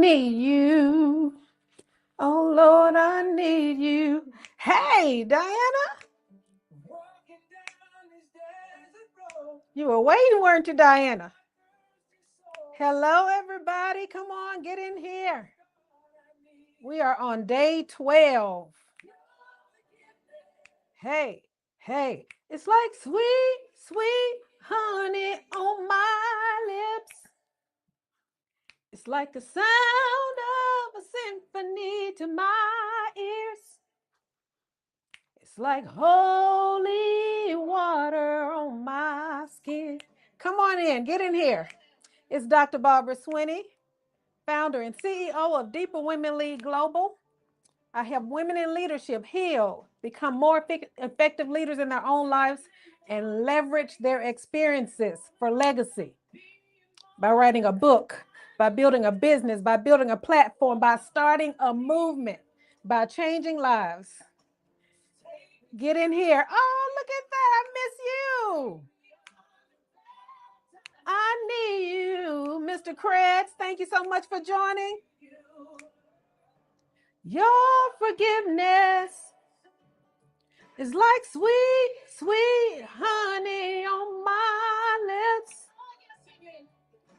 need you. Oh, Lord, I need you. Hey, Diana. You were waiting, weren't you, Diana? Hello, everybody. Come on, get in here. We are on day 12. Hey, hey. It's like sweet, sweet honey on my lips. It's like the sound of a symphony to my ears. It's like holy water on my skin. Come on in, get in here. It's Dr. Barbara Swinney, founder and CEO of Deeper Women Lead Global. I help women in leadership heal, become more effective leaders in their own lives, and leverage their experiences for legacy by writing a book, by building a business, by building a platform, by starting a movement, by changing lives. Get in here. Oh, look at that. I miss you. I need you, Mr. Krebs. Thank you so much for joining. Your forgiveness is like sweet, sweet honey on my lips.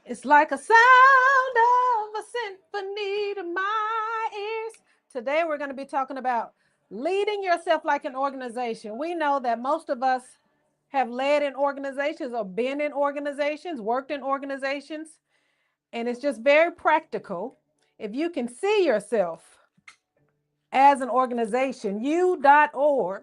It's like a sound of a symphony to my ears. Today we're going to be talking about leading yourself like an organization. We know that most of us have led in organizations or been in organizations, worked in organizations, and it's just very practical. If you can see yourself as an organization, you.org,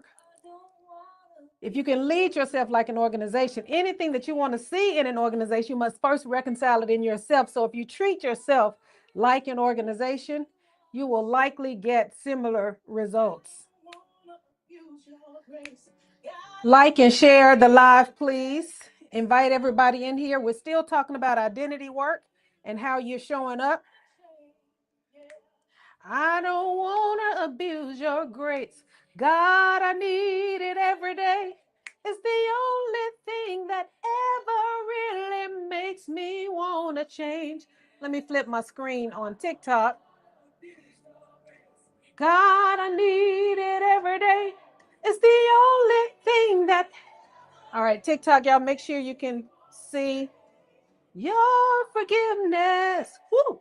if you can lead yourself like an organization, anything that you want to see in an organization, you must first reconcile it in yourself. So if you treat yourself like an organization, you will likely get similar results. Like and share the live, please. Invite everybody in here. We're still talking about identity work and how you're showing up. I don't want to abuse your grace. God, I need it every day. It's the only thing that ever really makes me want to change. Let me flip my screen on TikTok. God, I need it every day. It's the only thing that... All right, TikTok, y'all, make sure you can see your forgiveness. Woo!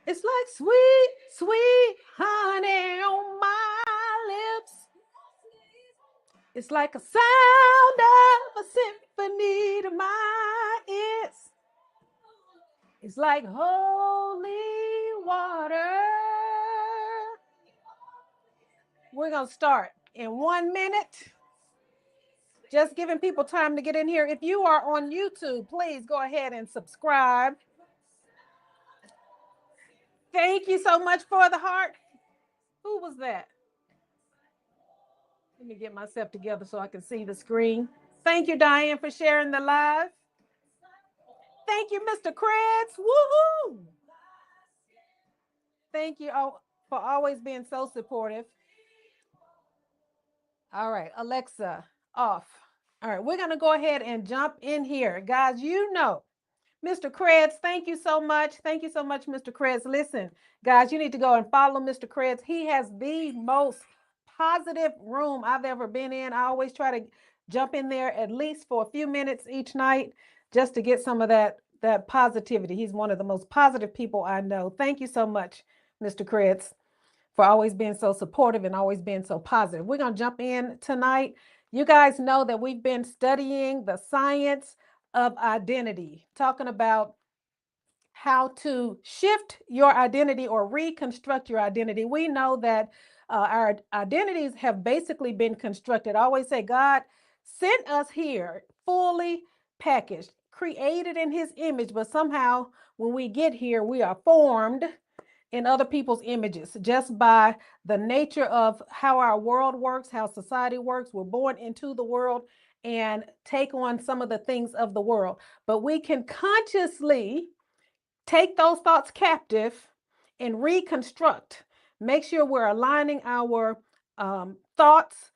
It's like sweet, sweet honey on my lips. It's like a sound of a symphony to my ears. It's like holy water. We're going to start in 1 minute. Just giving people time to get in here. If you are on YouTube, please go ahead and subscribe. Thank you so much for the heart. Who was that? Let me get myself together so I can see the screen. Thank you, Diane, for sharing the live. Thank you, Mr. Krebs. Woohoo! Thank you for always being so supportive. All right, Alexa, off. All right, we're going to go ahead and jump in here. Guys, you know, Mr. Krebs, thank you so much. Thank you so much, Mr. Krebs. Listen, guys, you need to go and follow Mr. Krebs. He has the most positive room I've ever been in. I always try to jump in there at least for a few minutes each night just to get some of that positivity. He's one of the most positive people I know. Thank you so much, Mr. Krebs, for always being so supportive and always being so positive. We're going to jump in tonight. You guys know that we've been studying the science of identity, talking about how to shift your identity or reconstruct your identity. We know that our identities have basically been constructed. I always say God sent us here fully packaged, created in his image, but somehow when we get here, we are formed in other people's images just by the nature of how our world works, how society works. We're born into the world and take on some of the things of the world. But we can consciously take those thoughts captive and reconstruct. Make sure we're aligning our thoughts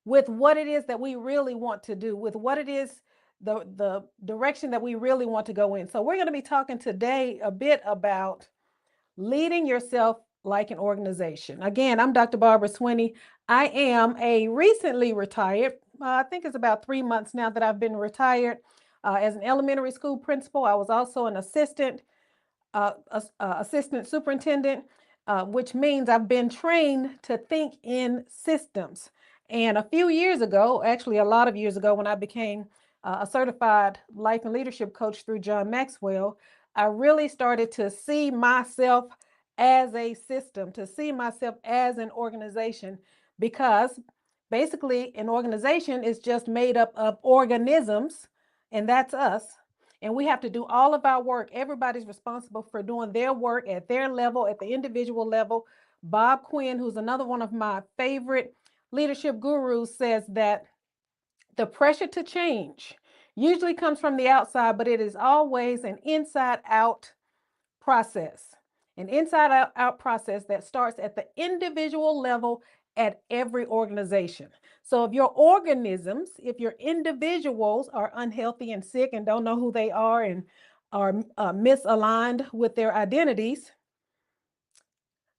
with what it is that we really want to do, with what it is, the direction that we really want to go in. So we're going to be talking today a bit about leading yourself like an organization. Again, I'm Dr. Barbara Swinney. I am a recently retired, I think it's about 3 months now that I've been retired as an elementary school principal. I was also an assistant superintendent, which means I've been trained to think in systems. And a few years ago, actually a lot of years ago, when I became a certified life and leadership coach through John Maxwell, I really started to see myself as a system, to see myself as an organization, because basically an organization is just made up of organisms, and that's us. And we have to do all of our work. Everybody's responsible for doing their work at their level, at the individual level. Bob Quinn, who's another one of my favorite leadership gurus, says that the pressure to change usually comes from the outside, but it is always an inside out process, an inside out process that starts at the individual level at every organization. So if your organisms, if your individuals are unhealthy and sick and don't know who they are and are misaligned with their identities,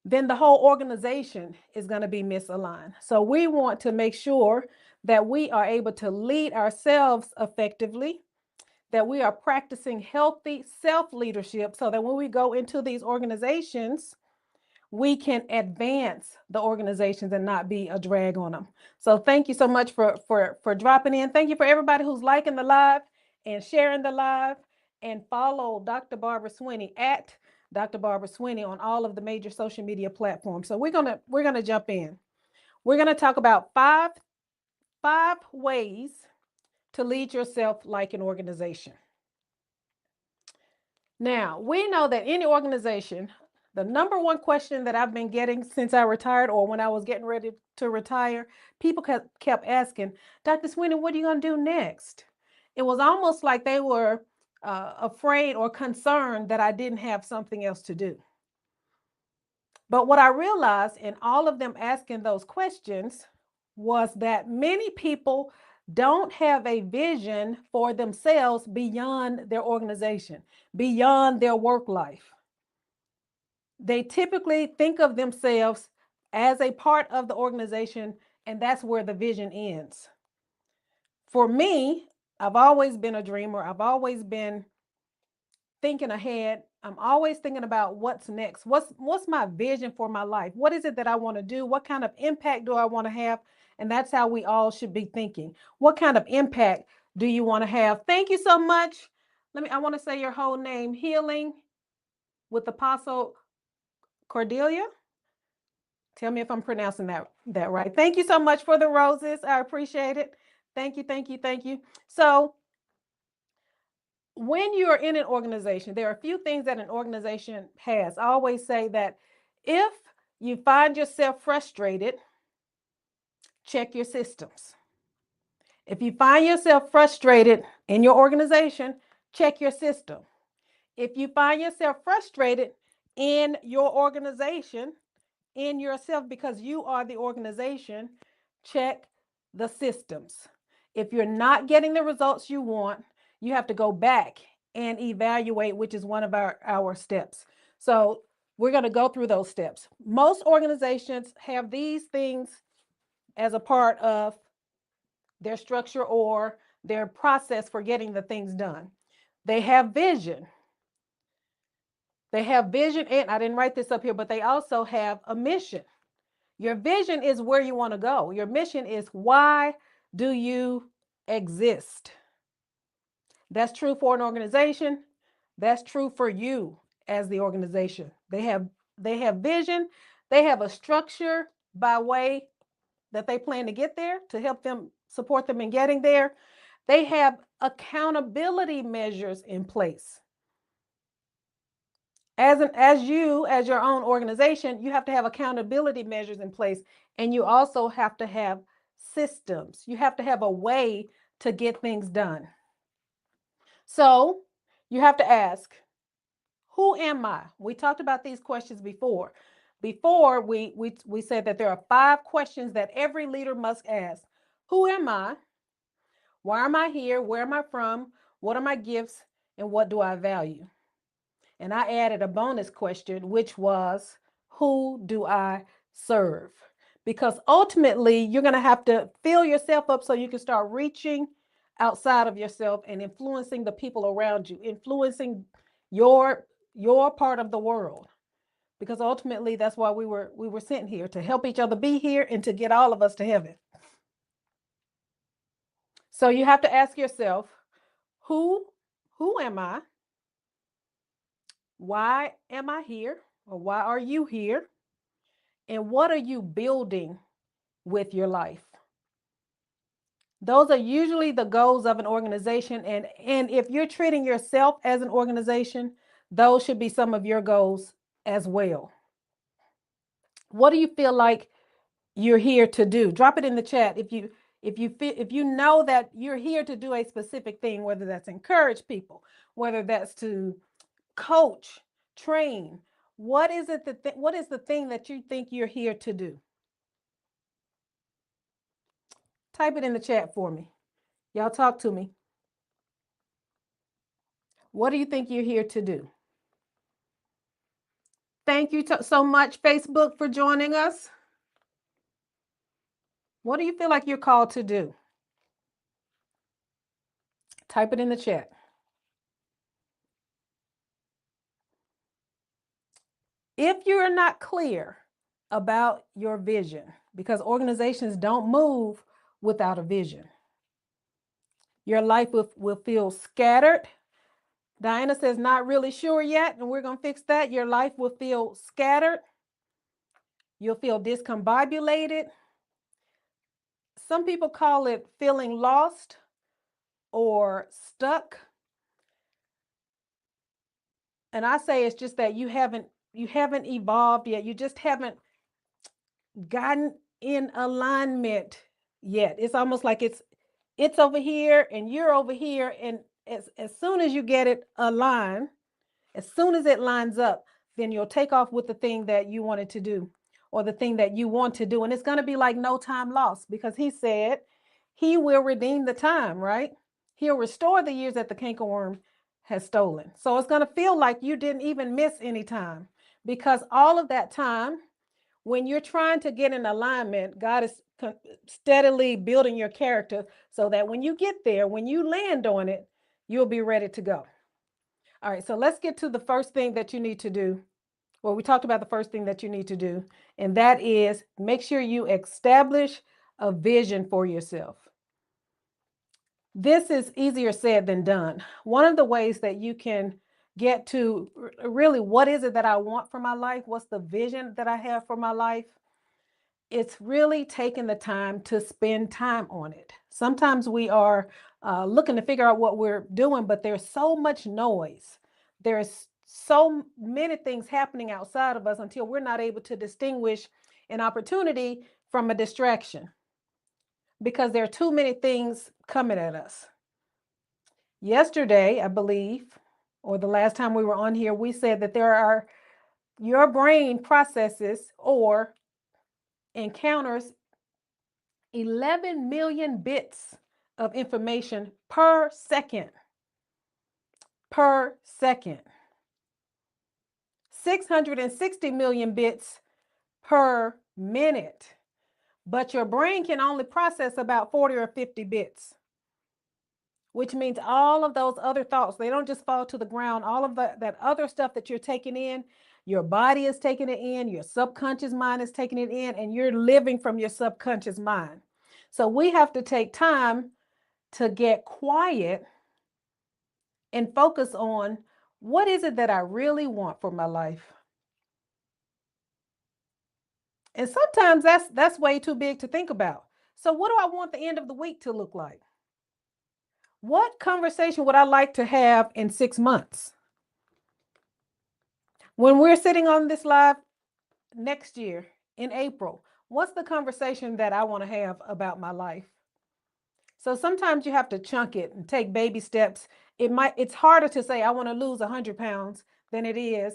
then the whole organization is going to be misaligned. So we want to make sure that we are able to lead ourselves effectively, that we are practicing healthy self-leadership, so that when we go into these organizations, we can advance the organizations and not be a drag on them. So thank you so much for dropping in. Thank you for everybody who's liking the live and sharing the live, and follow Dr. Barbara Swinney at Dr. Barbara Swinney on all of the major social media platforms. So we're gonna jump in. We're gonna talk about five ways to lead yourself like an organization. Now, we know that any organization, the number one question that I've been getting since I retired, or when I was getting ready to retire, people kept asking, Dr. Swinney, what are you going to do next? It was almost like they were afraid or concerned that I didn't have something else to do. But what I realized in all of them asking those questions was that many people don't have a vision for themselves beyond their organization, beyond their work life. They typically think of themselves as a part of the organization, and that's where the vision ends. For me, I've always been a dreamer. I've always been thinking ahead. I'm always thinking about what's next. What's my vision for my life? What is it that I want to do? What kind of impact do I want to have? And that's how we all should be thinking. What kind of impact do you want to have? Thank you so much. I want to say your whole name. Healing with Apostle Cordelia. Tell me if I'm pronouncing that right. Thank you so much for the roses. I appreciate it. Thank you, thank you, thank you. So when you're in an organization, there are a few things that an organization has. I always say that if you find yourself frustrated, check your systems. If you find yourself frustrated in your organization, check your system. If you find yourself frustrated in your organization, in yourself, because you are the organization, check the systems. If you're not getting the results you want, you have to go back and evaluate, which is one of our steps. So we're going to go through those steps. Most organizations have these things as a part of their structure or their process for getting the things done. They have vision. They have vision, and I didn't write this up here, but they also have a mission. Your vision is where you want to go. Your mission is, why do you exist? That's true for an organization. That's true for you as the organization. They have vision. They have a structure by way that they plan to get there, to help them, support them in getting there. They have accountability measures in place. As your own organization, you have to have accountability measures in place, and you also have to have systems. You have to have a way to get things done. So you have to ask, who am I? We talked about these questions before. Before we said that there are 5 questions that every leader must ask. Who am I? Why am I here? Where am I from? What are my gifts? And what do I value? And I added a bonus question, which was, who do I serve? Because ultimately, you're going to have to fill yourself up so you can start reaching outside of yourself and influencing the people around you, influencing your part of the world. Because ultimately, that's why we were sent here, to help each other be here and to get all of us to heaven. So you have to ask yourself, who am I? Why am I here? Or why are you here? And what are you building with your life? Those are usually the goals of an organization. And if you're treating yourself as an organization, those should be some of your goals as well. What do you feel like you're here to do? Drop it in the chat if you know that you're here to do a specific thing, whether that's encourage people, whether that's to coach, train. What is it what is the thing that you think you're here to do? Type it in the chat for me. Y'all talk to me. What do you think you're here to do? Thank you so much, Facebook, for joining us. What do you feel like you're called to do? Type it in the chat. If you're not clear about your vision, because organizations don't move without a vision, your life will feel scattered. Diana says, not really sure yet, and we're going to fix that. Your life will feel scattered. You'll feel discombobulated. Some people call it feeling lost or stuck. And I say it's just that you haven't evolved yet. You just haven't gotten in alignment yet. It's almost like it's over here and you're over here. And as soon as you get it aligned, as soon as it lines up, then you'll take off with the thing that you wanted to do or the thing that you want to do. And it's going to be like no time lost, because he said he will redeem the time, right? He'll restore the years that the cankerworm has stolen. So it's going to feel like you didn't even miss any time, because all of that time, when you're trying to get in alignment, God is steadily building your character so that when you get there, when you land on it, you'll be ready to go. All right, so let's get to the first thing that you need to do. Well, we talked about the first thing that you need to do, and that is make sure you establish a vision for yourself. This is easier said than done. One of the ways that you can get to really, what is it that I want for my life? What's the vision that I have for my life? It's really taking the time to spend time on it. Sometimes we are looking to figure out what we're doing, but there's so much noise. There's so many things happening outside of us until we're not able to distinguish an opportunity from a distraction, because there are too many things coming at us. Yesterday, I believe, or the last time we were on here, we said that your brain processes or encounters 11 million bits of information per second. 660 million bits per minute. But your brain can only process about 40 or 50 bits, which means all of those other thoughts, they don't just fall to the ground. All of that other stuff that you're taking in, your body is taking it in, your subconscious mind is taking it in, and you're living from your subconscious mind. So we have to take time to get quiet and focus on, what is it that I really want for my life? And sometimes that's way too big to think about. So what do I want the end of the week to look like? What conversation would I like to have in 6 months? When we're sitting on this live next year in April, what's the conversation that I want to have about my life? So sometimes you have to chunk it and take baby steps. It's harder to say I want to lose 100 pounds than it is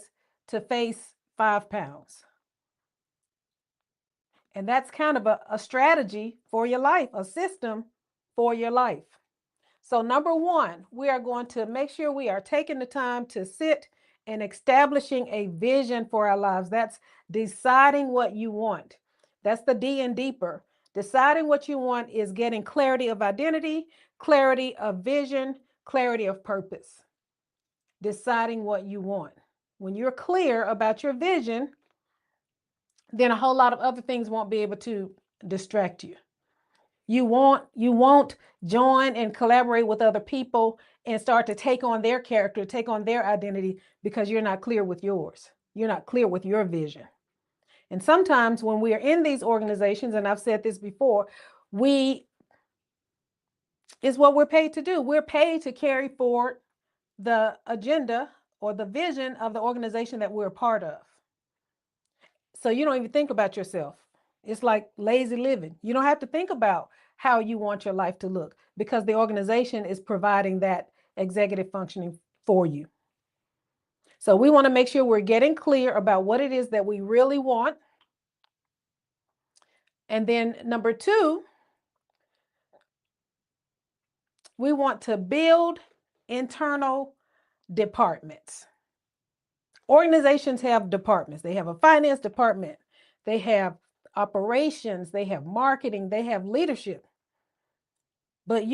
to face 5 pounds. And that's kind of a strategy for your life, a system for your life. So number one, we are going to make sure we are taking the time to sit and establishing a vision for our lives. That's deciding what you want. That's the D and deeper. Deciding what you want is getting clarity of identity, clarity of vision, clarity of purpose. Deciding what you want. When you're clear about your vision, then a whole lot of other things won't be able to distract you. You won't join and collaborate with other people and start to take on their character, take on their identity, because you're not clear with yours. You're not clear with your vision. And sometimes when we are in these organizations, and I've said this before, is what we're paid to do. We're paid to carry forward the agenda or the vision of the organization that we're a part of. So you don't even think about yourself. It's like lazy living. You don't have to think about how you want your life to look because the organization is providing that executive functioning for you. So we want to make sure we're getting clear about what it is that we really want. And then number 2, we want to build internal departments. Organizations have departments. They have a finance department. They have operations. They have marketing. They have leadership. But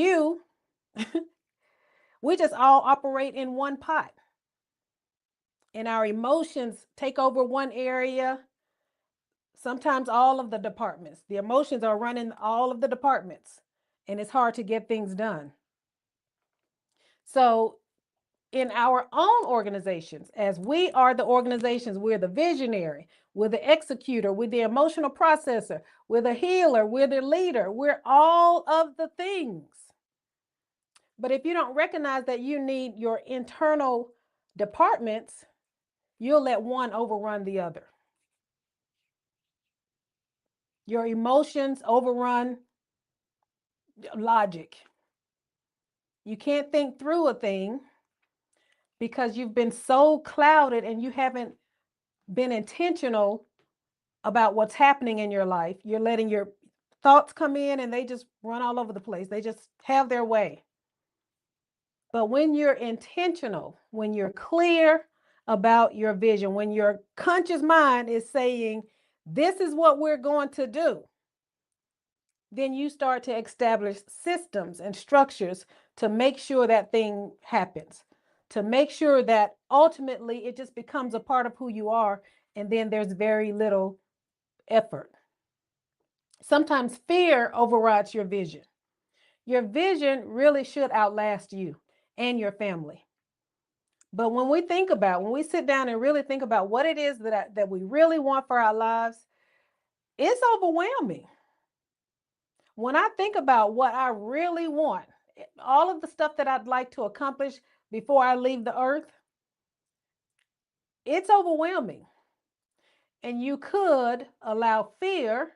we just all operate in one pot. And our emotions take over one area, sometimes all of the departments. The emotions are running all of the departments, and it's hard to get things done. So in our own organizations, as we are the organizations, we're the visionary, we're the executor, we're the emotional processor, we're the healer, we're the leader, we're all of the things. But if you don't recognize that you need your internal departments, you'll let one overrun the other. Your emotions overrun logic. You can't think through a thing because you've been so clouded and you haven't been intentional about what's happening in your life. You're letting your thoughts come in and they just run all over the place. They just have their way. But when you're intentional, when you're clear about your vision, when your conscious mind is saying, this is what we're going to do, then you start to establish systems and structures to make sure that thing happens, to make sure that ultimately it just becomes a part of who you are, and then there's very little effort. Sometimes fear overrides your vision. Your vision really should outlast you and your family. But when we sit down and really think about what it is that we really want for our lives, it's overwhelming. When I think about what I really want, all of the stuff that I'd like to accomplish before I leave the earth, it's overwhelming. And you could allow fear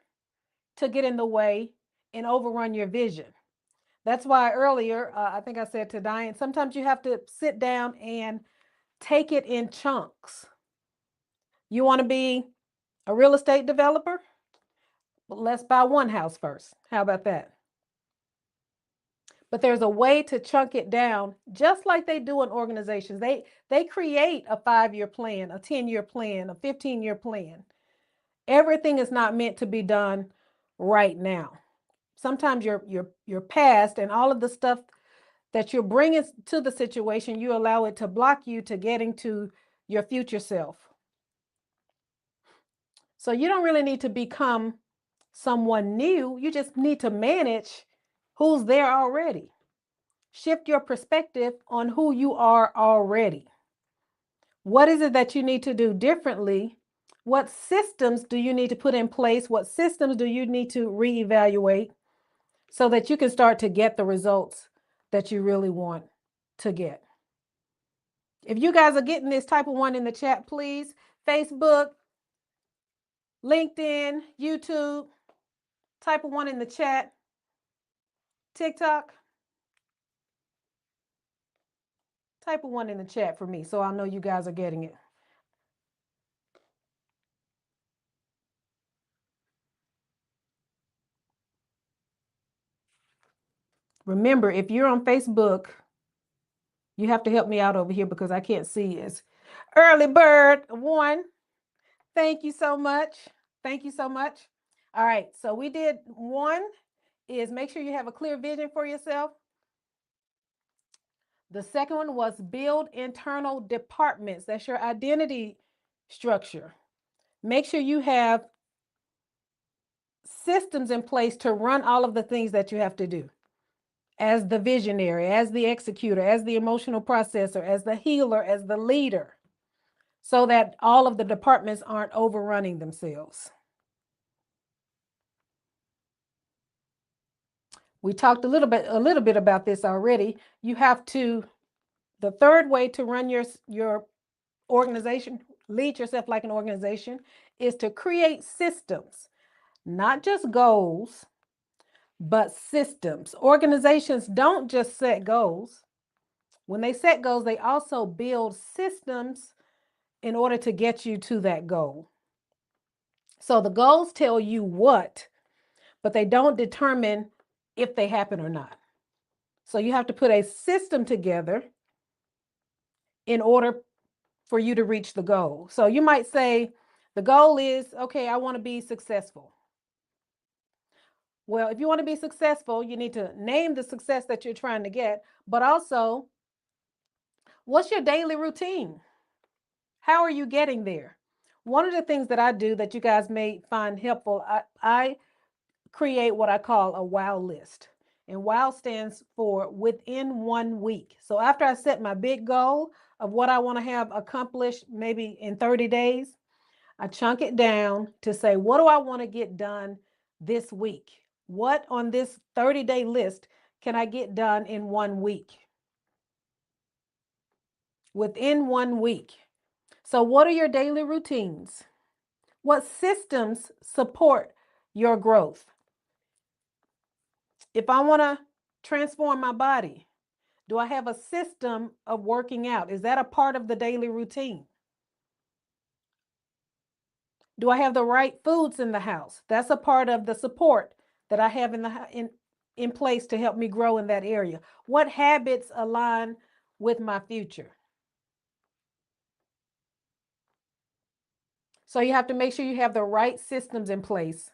to get in the way and overrun your vision. That's why earlier, I think I said to Diane, sometimes you have to sit down and take it in chunks. You want to be a real estate developer? Well, let's buy one house first. How about that? But there's a way to chunk it down, just like they do in organizations. They create a 5-year plan, a 10-year plan, a 15-year plan. Everything is not meant to be done right now. Sometimes your past and all of the stuff that you're bringing to the situation, you allow it to block you to getting to your future self. So you don't really need to become someone new. You just need to manage who's there already. Shift your perspective on who you are already. What is it that you need to do differently? What systems do you need to put in place? What systems do you need to reevaluate so that you can start to get the results that you really want to get? If you guys are getting this, type of 1 in the chat, please. Facebook, LinkedIn, YouTube, type of 1 in the chat. TikTok, type of 1 in the chat for me so I'll know you guys are getting it. Remember, if you're on Facebook, you have to help me out over here because I can't see Early bird one. Thank you so much. Thank you so much. All right. So we did one is make sure you have a clear vision for yourself. The second one was build internal departments. That's your identity structure. Make sure you have systems in place to run all of the things that you have to do as the visionary, as the executor, as the emotional processor, as the healer, as the leader, so that all of the departments aren't overrunning themselves. We talked a little bit about this already. You have to, the third way to run your organization, lead yourself like an organization, is to create systems, not just goals, but systems. Organizations don't just set goals. When they set goals, they also build systems in order to get you to that goal. So the goals tell you what, but they don't determine if they happen or not. So you have to put a system together in order for you to reach the goal. So you might say, the goal is, okay, I want to be successful. Well, if you want to be successful, you need to name the success that you're trying to get, but also, what's your daily routine? How are you getting there? One of the things that I do that you guys may find helpful, I create what I call a wow list. And wow stands for within 1 week. So after I set my big goal of what I want to have accomplished, maybe in 30 days, I chunk it down to say, what do I want to get done this week? What on this 30-day list can I get done in 1 week? Within 1 week. So what are your daily routines? What systems support your growth? If I want to transform my body, do I have a system of working out? Is that a part of the daily routine? Do I have the right foods in the house? That's a part of the support that I have in place to help me grow in that area. What habits align with my future? So you have to make sure you have the right systems in place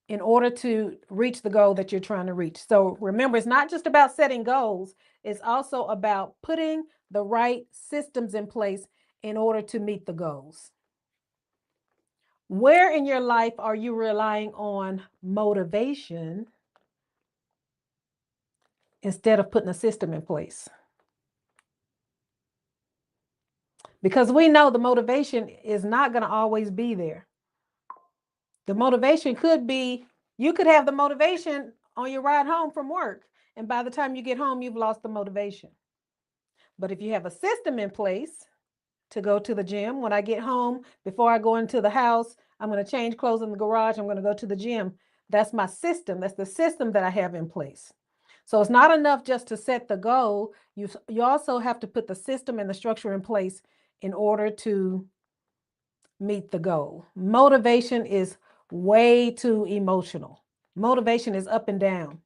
in order to reach the goal that you're trying to reach. So remember, it's not just about setting goals, it's also about putting the right systems in place in order to meet the goals. Where in your life are you relying on motivation instead of putting a system in place? Because we know the motivation is not going to always be there. The motivation could be, you could have the motivation on your ride home from work, and by the time you get home, you've lost the motivation. But if you have a system in place to go to the gym, when I get home, before I go into the house, I'm going to change clothes in the garage, I'm going to go to the gym. That's my system. That's the system that I have in place. So it's not enough just to set the goal. You also have to put the system and the structure in place in order to meet the goal. Motivation is way too emotional. Motivation is up and down.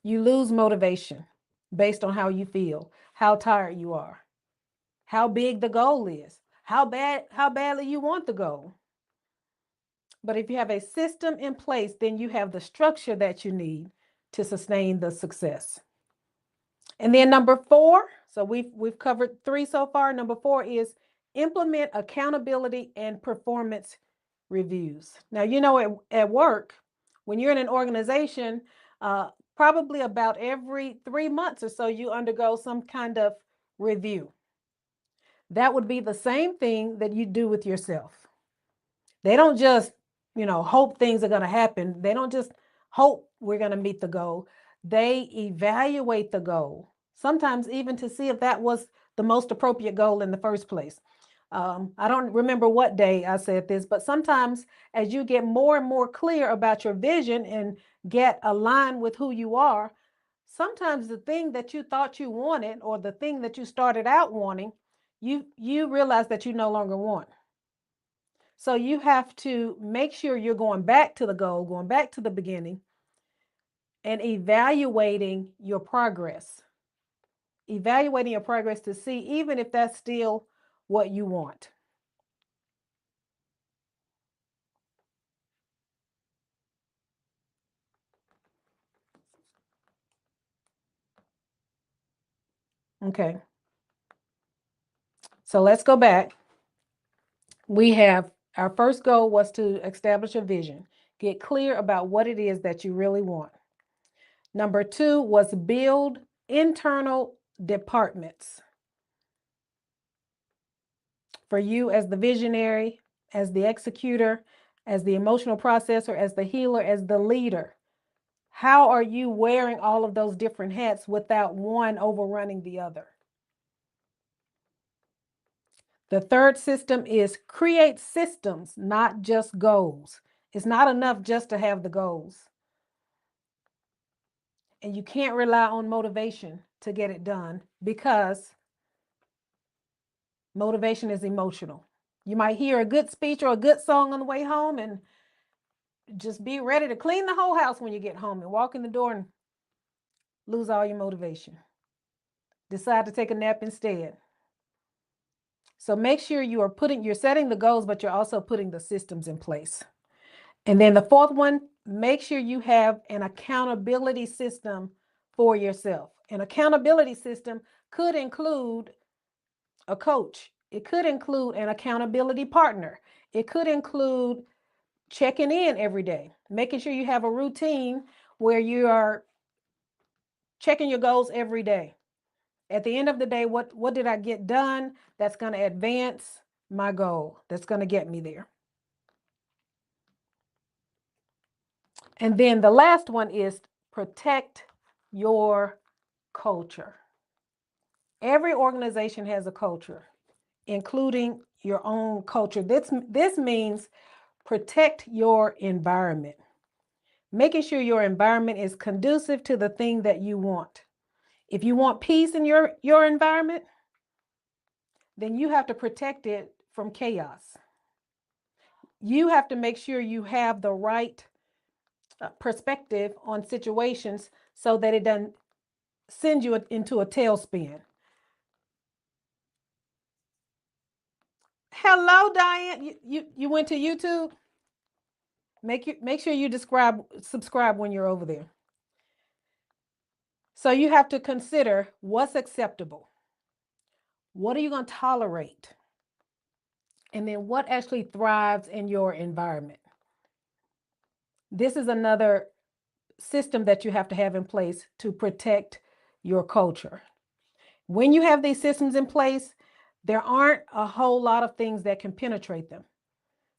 You lose motivation based on how you feel, how tired you are, how big the goal is, how badly you want the goal. But if you have a system in place, then you have the structure that you need to sustain the success. And then number 4, so we've covered 3 so far. Number 4 is implement accountability and performance reviews. Now, you know, at work, when you're in an organization, probably about every 3 months or so, you undergo some kind of review. That would be the same thing that you do with yourself. They don't just, hope things are going to happen. They don't just hope we're going to meet the goal. They evaluate the goal, sometimes even to see if that was the most appropriate goal in the first place. I don't remember what day I said this, but sometimes as you get more and more clear about your vision and get aligned with who you are, sometimes the thing that you thought you wanted or the thing that you started out wanting, you realize that you no longer want. So you have to make sure you're going back to the goal, going back to the beginning, and evaluating your progress evaluating your progress to see even if that's still what you want. Okay. So let's go back. We have our first goal was to establish a vision, get clear about what it is that you really want. Number 2 was build internal departments for you as the visionary, as the executor, as the emotional processor, as the healer, as the leader. How are you wearing all of those different hats without one overrunning the other? The third system is create systems, not just goals. It's not enough just to have the goals. And you can't rely on motivation to get it done because motivation is emotional. You might hear a good speech or a good song on the way home and just be ready to clean the whole house when you get home and walk in the door and lose all your motivation. Decide to take a nap instead. So make sure you're setting the goals, but you're also putting the systems in place. And then the fourth one, make sure you have an accountability system for yourself. An accountability system could include a coach. It could include an accountability partner. It could include checking in every day, making sure you have a routine where you are checking your goals every day. At the end of the day, what did I get done that's going to advance my goal, that's going to get me there? And then the last one is protect your culture. Every organization has a culture, including your own culture. This means protect your environment, making sure your environment is conducive to the thing that you want. If you want peace in your environment, then you have to protect it from chaos. You have to make sure you have the right perspective on situations so that it doesn't send you into a tailspin. Hello, Diane. You went to YouTube? Make sure you subscribe when you're over there. So you have to consider what's acceptable. What are you going to tolerate? And then what actually thrives in your environment? This is another system that you have to have in place to protect your culture. When you have these systems in place, there aren't a whole lot of things that can penetrate them.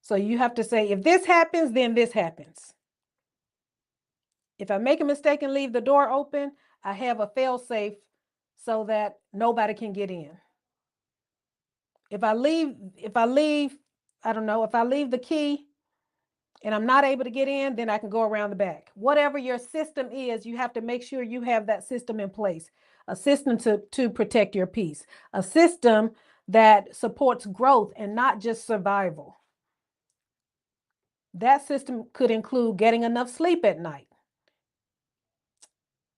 So you have to say, if this happens, then this happens. If I make a mistake and leave the door open, I have a fail-safe so that nobody can get in. If I leave, I don't know, if I leave the key and I'm not able to get in, then I can go around the back. Whatever your system is, you have to make sure you have that system in place. A system to protect your peace. A system that supports growth and not just survival. That system could include getting enough sleep at night.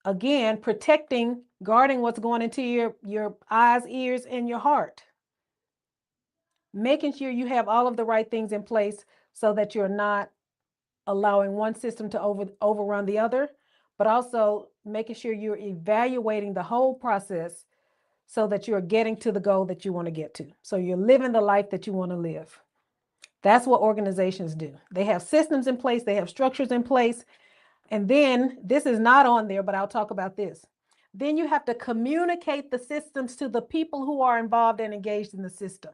Again, protecting, guarding what's going into your eyes, ears, and your heart. Making sure you have all of the right things in place so that you're not allowing one system to overrun the other, but also making sure you're evaluating the whole process so that you're getting to the goal that you want to get to. So you're living the life that you want to live. That's what organizations do. They have systems in place, they have structures in place. And then this is not on there, but I'll talk about this. Then you have to communicate the systems to the people who are involved and engaged in the system.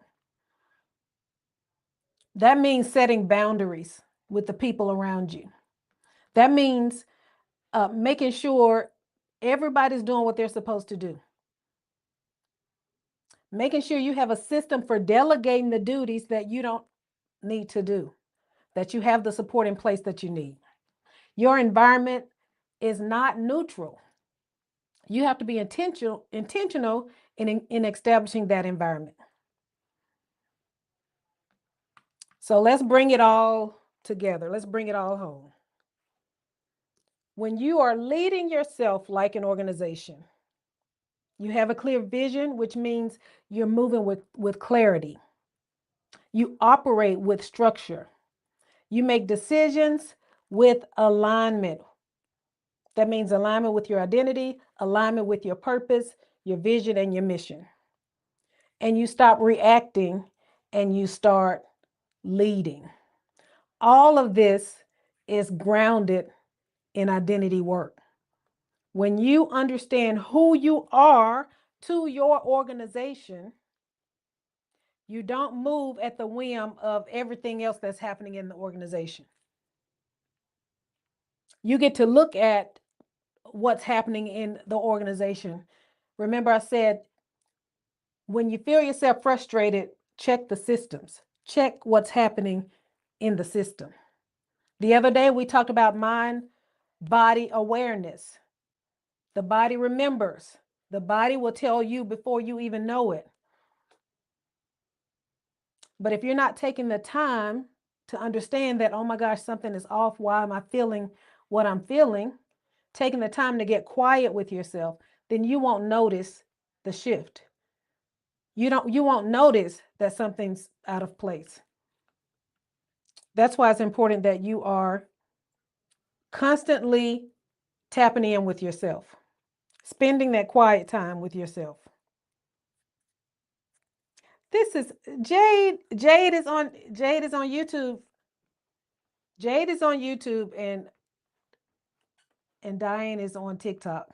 That means setting boundaries with the people around you. That means making sure everybody's doing what they're supposed to do. Making sure you have a system for delegating the duties that you don't need to do, that you have the support in place that you need. Your environment is not neutral. You have to be intentional in establishing that environment. So let's bring it all together. Let's bring it all home. When you are leading yourself like an organization, You have a clear vision, which means you're moving with clarity. You operate with structure. You make decisions with alignment. That means alignment with your identity, alignment with your purpose, your vision, and your mission. And you stop reacting and you start leading. All of this is grounded in identity work. When you understand who you are to your organization, you don't move at the whim of everything else that's happening in the organization. You get to look at what's happening in the organization. Remember, I said, when you feel yourself frustrated, check the systems, check what's happening in the system. The other day, we talked about mind body awareness. The body remembers, the body will tell you before you even know it. But if you're not taking the time to understand that, oh my gosh, something is off, why am I feeling what I'm feeling? Taking the time to get quiet with yourself, then you won't notice the shift. You won't notice that something's out of place. That's why it's important that you are constantly tapping in with yourself, spending that quiet time with yourself. This is Jade. Jade is on YouTube. Jade is on YouTube and Diane is on TikTok.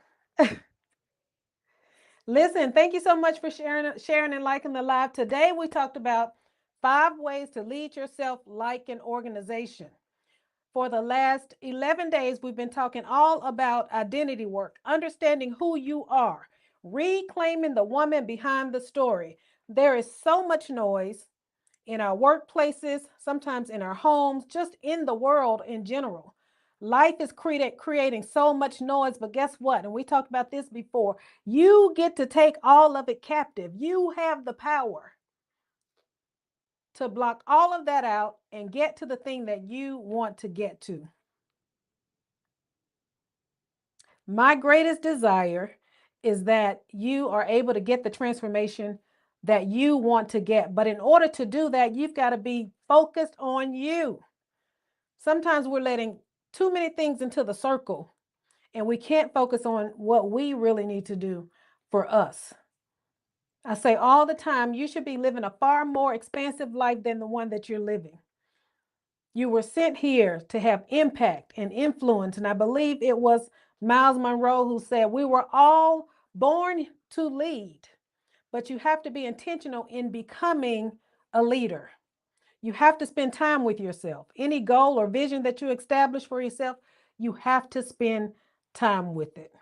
Listen, thank you so much for sharing and liking the live. Today we talked about 5 ways to lead yourself like an organization. For the last 11 days, we've been talking all about identity work, understanding who you are, reclaiming the woman behind the story. There is so much noise in our workplaces, sometimes in our homes, just in the world in general. Life is creating so much noise, but guess what? And we talked about this before. You get to take all of it captive. You have the power to block all of that out and get to the thing that you want to get to. My greatest desire is that you are able to get the transformation that you want to get. But in order to do that, you've got to be focused on you. Sometimes we're letting too many things into the circle and we can't focus on what we really need to do for us. I say all the time, you should be living a far more expansive life than the one that you're living. You were sent here to have impact and influence. And I believe it was Miles Monroe who said, we were all born to lead, but you have to be intentional in becoming a leader. You have to spend time with yourself. Any goal or vision that you establish for yourself, you have to spend time with it.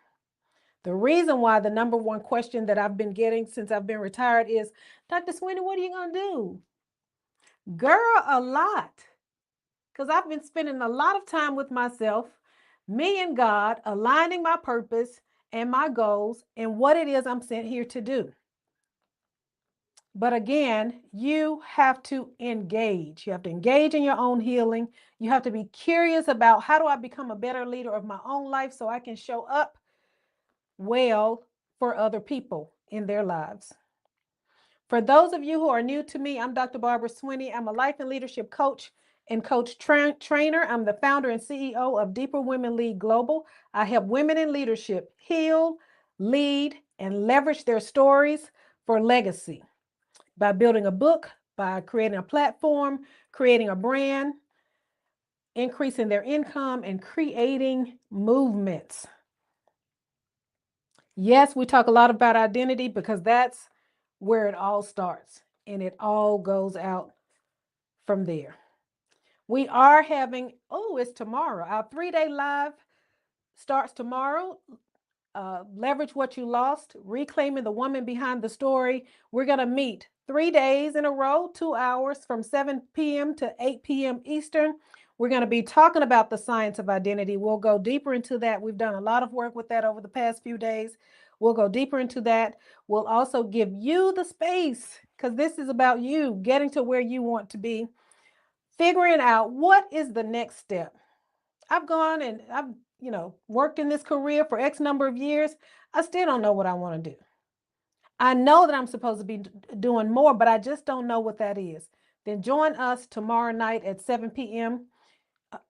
The reason why the number one question that I've been getting since I've been retired is, Dr. Swinney, what are you going to do? Girl, a lot. Because I've been spending a lot of time with myself, me and God, aligning my purpose and my goals and what it is I'm sent here to do. But again, you have to engage. You have to engage in your own healing. You have to be curious about, how do I become a better leader of my own life so I can show up well for other people in their lives. For those of you who are new to me, I'm Dr. Barbara Swinney. I'm a life and leadership coach and coach trainer. I'm the founder and CEO of Deeper Women Lead Global. I help women in leadership heal, lead, and leverage their stories for legacy by building a book, by creating a platform, creating a brand, increasing their income, and creating movements. Yes, we talk a lot about identity because that's where it all starts and it all goes out from there. We are having, it's tomorrow. Our 3-day live starts tomorrow. Leverage what you lost, reclaiming the woman behind the story. We're going to meet 3 days in a row, 2 hours from 7 p.m. to 8 p.m. Eastern. We're going to be talking about the science of identity. We'll go deeper into that. We've done a lot of work with that over the past few days. We'll go deeper into that. We'll also give you the space, because this is about you getting to where you want to be, figuring out what is the next step. I've gone and I've worked in this career for X number of years. I still don't know what I want to do. I know that I'm supposed to be doing more, but I just don't know what that is. Then join us tomorrow night at 7 p.m.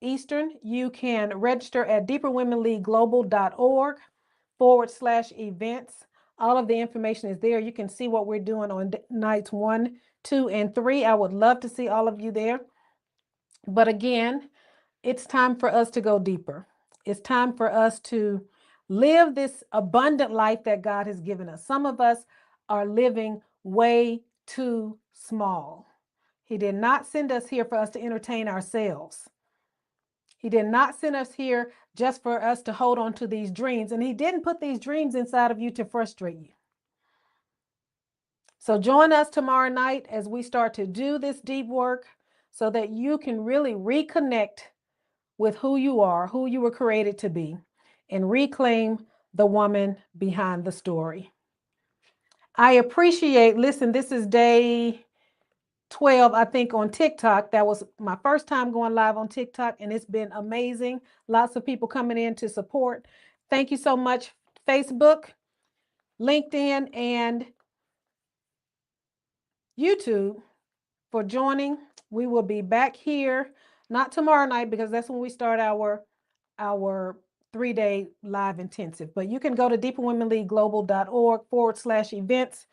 Eastern. You can register at deeperwomenleagueglobal.org/events. All of the information is there. You can see what we're doing on nights 1, 2, and 3. I would love to see all of you there. But again, it's time for us to go deeper. It's time for us to live this abundant life that God has given us. Some of us are living way too small. He did not send us here for us to entertain ourselves. He did not send us here just for us to hold on to these dreams. And he didn't put these dreams inside of you to frustrate you. So join us tomorrow night as we start to do this deep work so that you can really reconnect with who you are, who you were created to be, and reclaim the woman behind the story. I appreciate, listen, this is day 12, I think, on TikTok. That was my first time going live on TikTok, and it's been amazing. Lots of people coming in to support. Thank you so much, Facebook, LinkedIn, and YouTube for joining. We will be back here, not tomorrow night, because that's when we start our 3-day live intensive. But you can go to deeperwomenleagueglobal.org/events,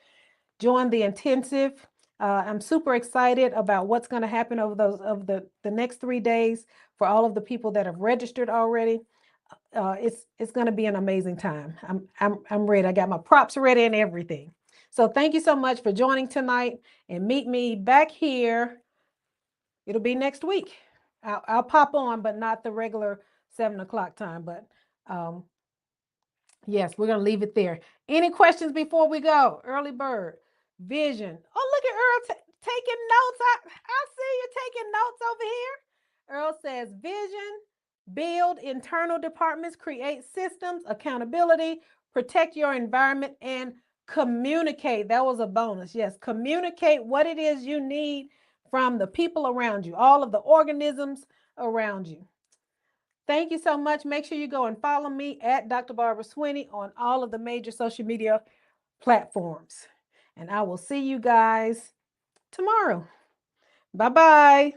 join the intensive. I'm super excited about what's going to happen over the next 3 days for all of the people that have registered already. It's going to be an amazing time. I'm ready. I got my props ready and everything. So thank you so much for joining tonight, and meet me back here. It'll be next week. I'll pop on, but not the regular 7 o'clock time. But yes, we're going to leave it there. Any questions before we go? Early bird, vision. Oh, look at Earl taking notes. I see you taking notes over here. Earl says vision, build internal departments, create systems, accountability, protect your environment, and communicate. That was a bonus. Yes, communicate what it is you need from the people around you, all of the organisms around you. Thank you so much. Make sure you go and follow me at Dr. Barbara Swinney on all of the major social media platforms. And I will see you guys tomorrow. Bye-bye.